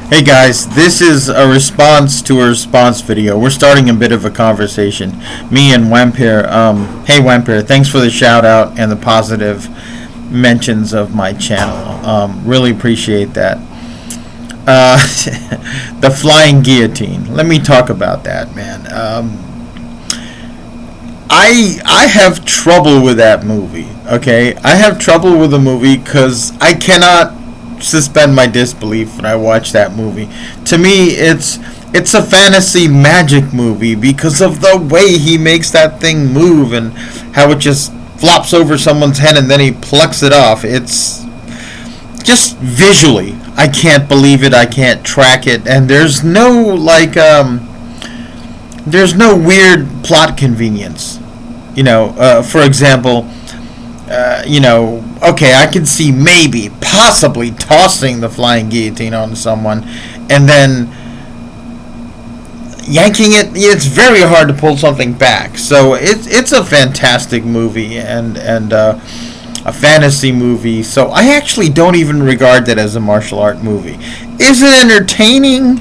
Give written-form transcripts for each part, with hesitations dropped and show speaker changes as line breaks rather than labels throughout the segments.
Hey guys, this is a response to a response video. We're starting a bit of a conversation. Me and WMPYR. Hey WMPYR, thanks for the shout out and the positive mentions of my channel. Really appreciate that. The flying guillotine. Let me talk about that, man. I have trouble with that movie. Okay, I have trouble with the movie because I cannot suspend my disbelief when I watch that movie. To me, it's a fantasy magic movie because of the way he makes that thing move and how it just flops over someone's head and then he plucks it off. It's just visually, I can't believe it. I can't track it, and there's no there's no weird plot convenience. For example, okay, I can see maybe, possibly tossing the flying guillotine on someone and then yanking it. It's very hard to pull something back. So it's a fantastic movie and a fantasy movie. So I actually don't even regard that as a martial art movie. Is it entertaining?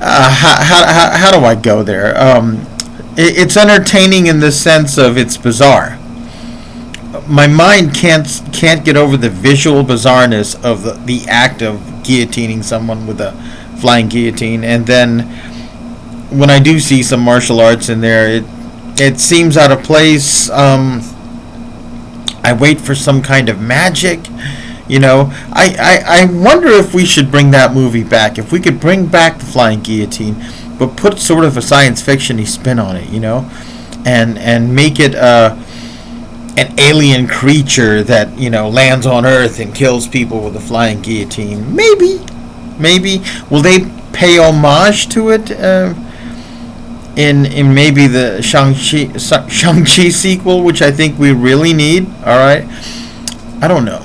How do I go there? It's entertaining in the sense of it's bizarre. My mind can't get over the visual bizarreness of the act of guillotining someone with a flying guillotine, and then when I do see some martial arts in there, it seems out of place. I wait for some kind of magic. I wonder if we should bring that movie back. If we could bring back the flying guillotine, but put sort of a science fiction-y spin on it, and make it an alien creature that lands on Earth and kills people with a flying guillotine. Maybe will they pay homage to it in maybe the Shang-Chi sequel, which I think we really need. All right, I don't know.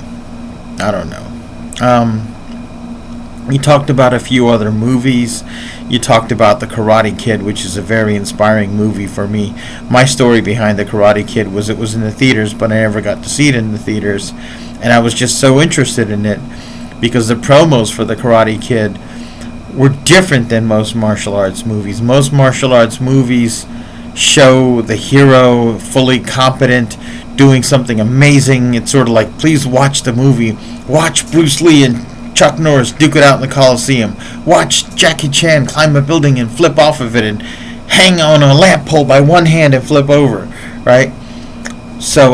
We talked about a few other movies. You talked about The Karate Kid, which is a very inspiring movie for me. My story behind The Karate Kid was it was in the theaters, but I never got to see it in the theaters. And I was just so interested in it because the promos for The Karate Kid were different than most martial arts movies. Most martial arts movies show the hero fully competent, doing something amazing. It's sort of like, please watch the movie. Watch Bruce Lee and Chuck Norris duke it out in the Coliseum. Watch Jackie Chan climb a building and flip off of it and hang on a lamp pole by one hand and flip over, right? So,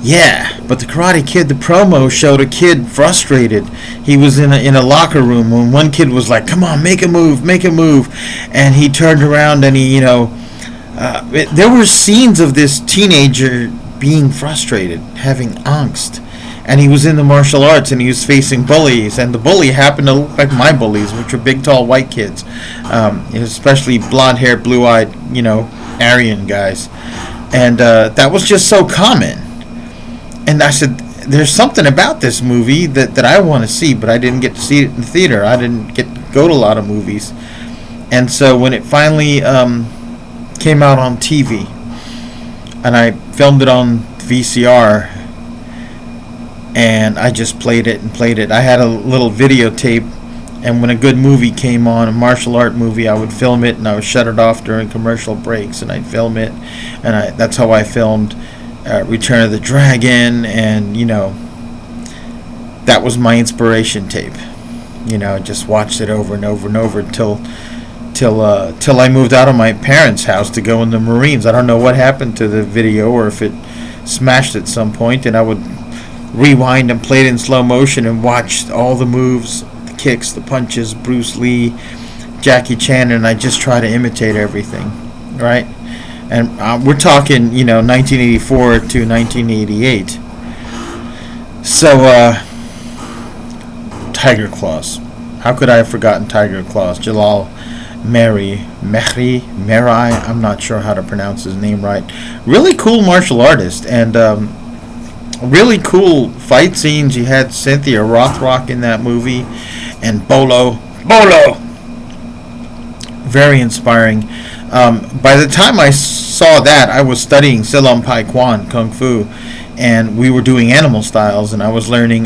yeah, but The Karate Kid, the promo showed a kid frustrated. He was in a locker room when one kid was like, come on, make a move, and he turned around and he, there were scenes of this teenager being frustrated, having angst. And he was in the martial arts, and he was facing bullies, and the bully happened to look like my bullies, which were big, tall, white kids, especially blonde-haired, blue-eyed, Aryan guys, and that was just so common. And I said, there's something about this movie that I want to see, but I didn't get to see it in the theater. I didn't get to go to a lot of movies, and so when it finally came out on TV, and I filmed it on VCR, and I just played it. I had a little videotape, and when a good movie came on, a martial art movie, I would film it, and I would shut it off during commercial breaks, and I'd film it, and that's how I filmed Return of the Dragon, and that was my inspiration tape. I just watched it over and over and over till I moved out of my parents' house to go in the Marines. I don't know what happened to the video, or if it smashed at some point, and I would rewind and play it in slow motion and watch all the moves, the kicks, the punches, Bruce Lee, Jackie Chan, and I just try to imitate everything, right? And we're talking, 1984 to 1988. So, Tiger Claws. How could I have forgotten Tiger Claws? Jalal Mehri, I'm not sure how to pronounce his name right. Really cool martial artist, and really cool fight scenes. You had Cynthia Rothrock in that movie, and Bolo, very inspiring. By the time I saw that, I was studying Silam Pai Kwan Kung Fu, and we were doing animal styles, and I was learning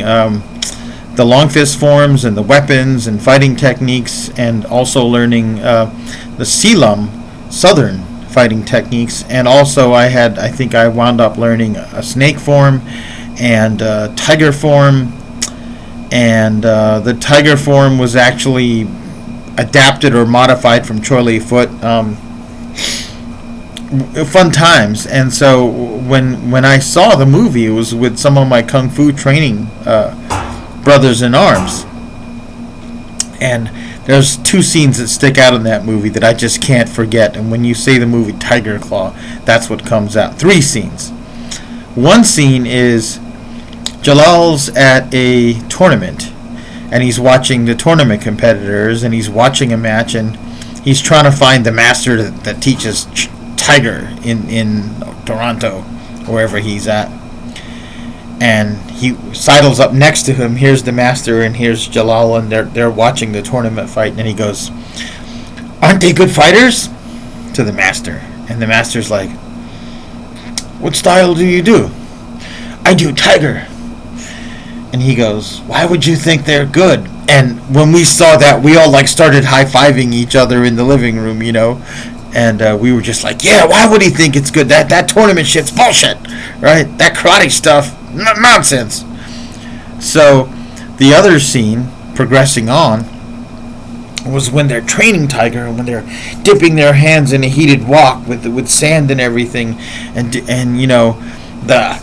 the long fist forms and the weapons and fighting techniques, and also learning the Selam Southern fighting techniques. And also I think I wound up learning a snake form and tiger form, and the tiger form was actually adapted or modified from Choi Li Foot. Fun times. And so when I saw the movie, it was with some of my kung fu training brothers in arms, and there's two scenes that stick out in that movie that I just can't forget. And when you say the movie Tiger Claw, that's what comes out. Three scenes. One scene is Jalal's at a tournament, and he's watching the tournament competitors, and he's watching a match, and he's trying to find the master that teaches Tiger in Toronto, wherever he's at. And he sidles up next to him. Here's the master, and here's Jalal, and they're watching the tournament fight. And he goes, "Aren't they good fighters?" to the master. And the master's like, "What style do you do?" "I do Tiger." And he goes, "Why would you think they're good?" And when we saw that, we all started high-fiving each other in the living room, And we were just like, yeah, why would he think it's good? That tournament shit's bullshit, right? That karate stuff, nonsense. So the other scene, progressing on, was when they're training Tiger, and when they're dipping their hands in a heated wok with sand and everything, and the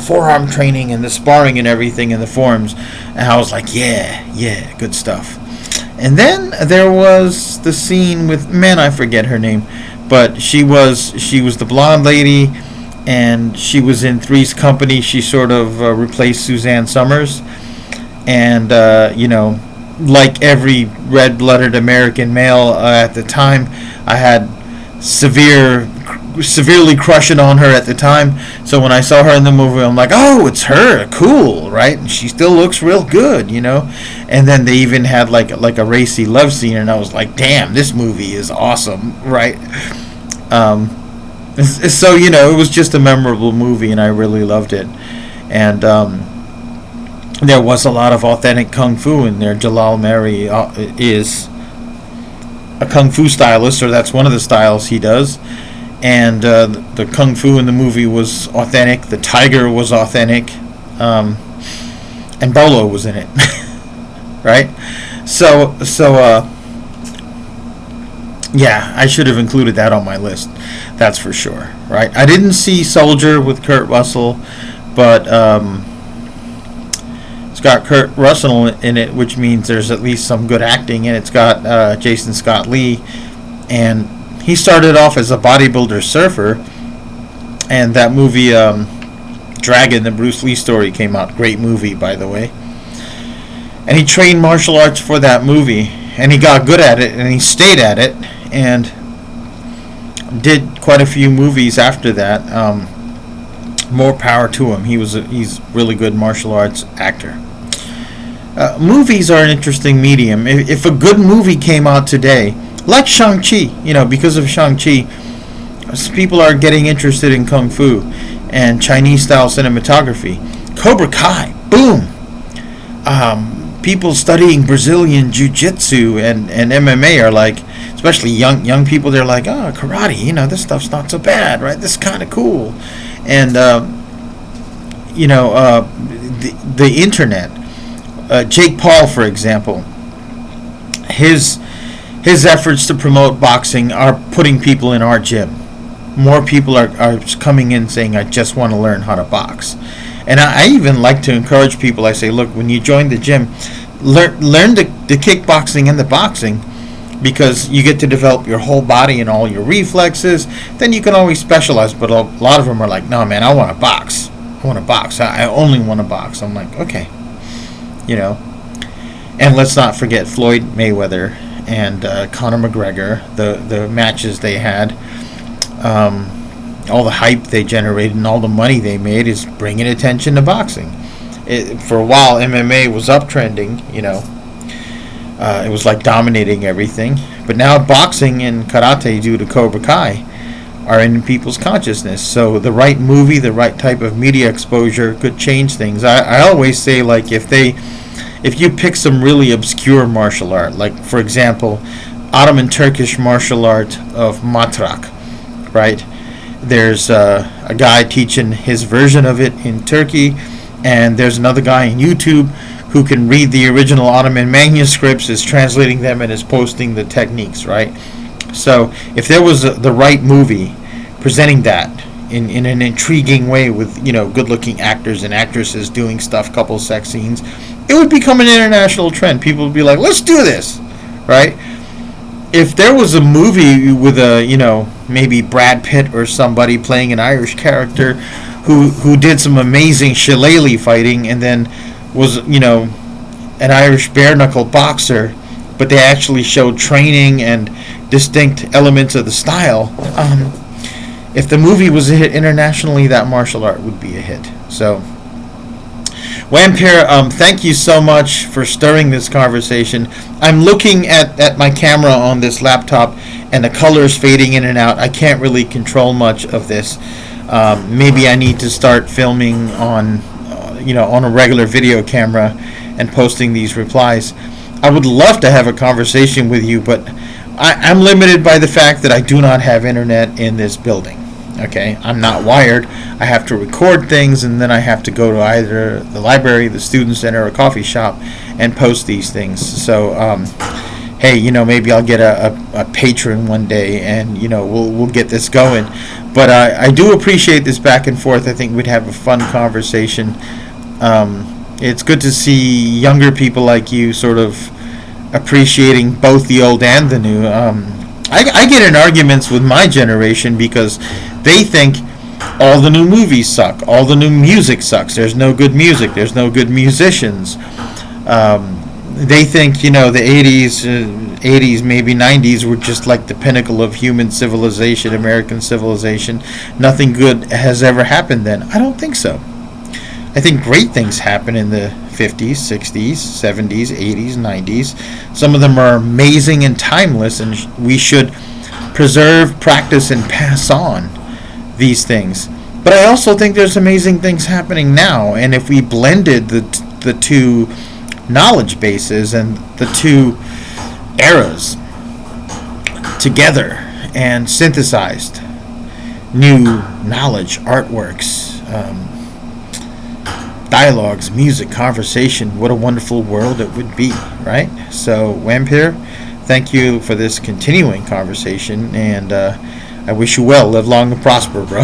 forearm training and the sparring and everything in the forms. And I was like, yeah, good stuff. And then there was the scene with, I forget her name, but she was the blonde lady, and she was in Three's Company. She sort of replaced Suzanne Summers, and like every red-blooded American male at the time, I had severely crushing on her at the time. So when I saw her in the movie, I'm like, oh, it's her, cool, right? And she still looks real good, And then they even had like a racy love scene, and I was like, damn, this movie is awesome, right? So it was just a memorable movie, and I really loved it. And there was a lot of authentic kung fu in there. Jalal Mary is a kung fu stylist, or that's one of the styles he does. And the kung fu in the movie was authentic. The tiger was authentic, and Bolo was in it, right? So yeah, I should have included that on my list. That's for sure, right? I didn't see Soldier with Kurt Russell, but it's got Kurt Russell in it, which means there's at least some good acting, and it's got Jason Scott Lee, and he started off as a bodybuilder surfer, and that movie Dragon, the Bruce Lee story, came out. Great movie, by the way. And he trained martial arts for that movie, and he got good at it, and he stayed at it, and did quite a few movies after that. More power to him. He's really good martial arts actor. Movies are an interesting medium. If a good movie came out today, like Shang-Chi, because of Shang-Chi, people are getting interested in Kung Fu and Chinese-style cinematography. Cobra Kai, boom! People studying Brazilian Jiu-Jitsu and MMA are like, especially young people, they're like, oh, karate, this stuff's not so bad, right? This is kind of cool. And, the internet. Jake Paul, for example, his efforts to promote boxing are putting people in our gym. More people are coming in saying, I just want to learn how to box. And I even like to encourage people. I say, look, when you join the gym, learn the kickboxing and the boxing, because you get to develop your whole body and all your reflexes. Then you can always specialize. But a lot of them are like, no, man, I want to box. I only want to box. I'm like, okay. And let's not forget Floyd Mayweather and Conor McGregor, the matches they had, all the hype they generated and all the money they made is bringing attention to boxing. For a while, MMA was uptrending, it was like dominating everything. But now boxing and karate, due to Cobra Kai, are in people's consciousness. So the right movie, the right type of media exposure could change things. I always say, like, if you pick some really obscure martial art, like for example, Ottoman Turkish martial art of matrak, right? There's a guy teaching his version of it in Turkey, and there's another guy on YouTube who can read the original Ottoman manuscripts, is translating them, and is posting the techniques, right? So if there was the right movie presenting that in an intriguing way with, good-looking actors and actresses doing stuff, couple sex scenes, it would become an international trend. People would be like, let's do this, right? If there was a movie with maybe Brad Pitt or somebody playing an Irish character who did some amazing shillelagh fighting, and then was, an Irish bare-knuckle boxer, but they actually showed training and distinct elements of the style. If the movie was a hit internationally, that martial art would be a hit. So, WMPYR, thank you so much for stirring this conversation. I'm looking at my camera on this laptop, and the color is fading in and out. I can't really control much of this. Maybe I need to start filming on a regular video camera and posting these replies. I would love to have a conversation with you, but I'm limited by the fact that I do not have internet in this building. Okay, I'm not wired. I have to record things, and then I have to go to either the library, the student center, or coffee shop and post these things. So, hey, maybe I'll get a patron one day, and we'll get this going. But I do appreciate this back and forth. I think we'd have a fun conversation. It's good to see younger people like you sort of appreciating both the old and the new. I get in arguments with my generation because they think all the new movies suck, all the new music sucks, there's no good music, there's no good musicians. They think, the 80s, maybe 90s were just like the pinnacle of human civilization, American civilization. Nothing good has ever happened then. I don't think so. I think great things happen in the 50s, 60s, 70s, 80s, 90s. Some of them are amazing and timeless, and we should preserve, practice, and pass on these things. But I also think there's amazing things happening now, and if we blended the two knowledge bases and the two eras together and synthesized new knowledge, artworks, dialogues, music, conversation, what a wonderful world it would be, right? So, WMPYR, thank you for this continuing conversation, and I wish you well. Live long and prosper, bro.